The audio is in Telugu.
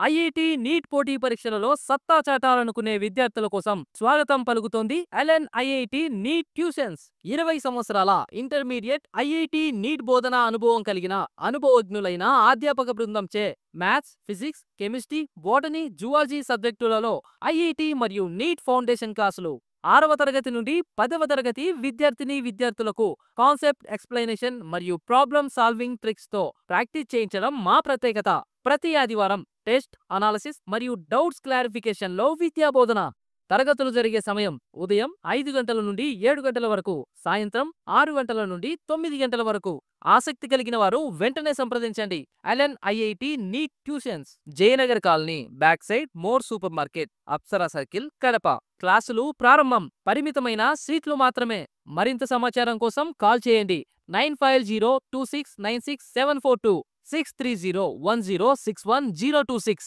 ఐఐటి నీట్ పోటీ పరీక్షలలో సత్తా చాటాలనుకునే విద్యార్థుల కోసం స్వాగతం పలుకుతోంది ఎల్ఎన్ ఐఐటి నీట్ ట్యూషన్స్. 20 సంవత్సరాల ఇంటర్మీడియట్ ఐఐటి నీట్ బోధనా అనుభవం కలిగిన అనుభవజ్ఞులైన అధ్యాపక బృందంచే maths, physics, chemistry, botany, zoology సబ్జెక్టులలో ఐఐటి మరియు నీట్ ఫౌండేషన్ క్లాసులు. 6వ తరగతి నుండి 10వ తరగతి విద్యార్థులకు కాన్సెప్ట్ ఎక్స్ప్లెనేషన్ మరియు ప్రాబ్లమ్ సాల్వింగ్ ట్రిక్స్ తో ప్రాక్టీస్ చేయించడం మా ప్రత్యేకత. ప్రతి ఆదివారం టెస్ట్, అనాలిసిస్ మరియు డౌట్స్ క్లారిఫికేషన్ లో విద్యాబోధన. తరగతులు జరిగే సమయం ఉదయం 5 గంటల నుండి 7 గంటల వరకు, సాయంత్రం 6 గంటల నుండి 9 గంటల వరకు. ఆసక్తి కలిగిన వారు వెంటనే సంప్రదించండి. LN IIT NEET tuitions, Jayanagar colony, back side more super market, Apsara circle, Kadapa. క్లాసులు ప్రారంభం. పరిమితమైన సీట్లు మాత్రమే. మరింత సమాచారం కోసం కాల్ చేయండి 9502696742, 6301061026.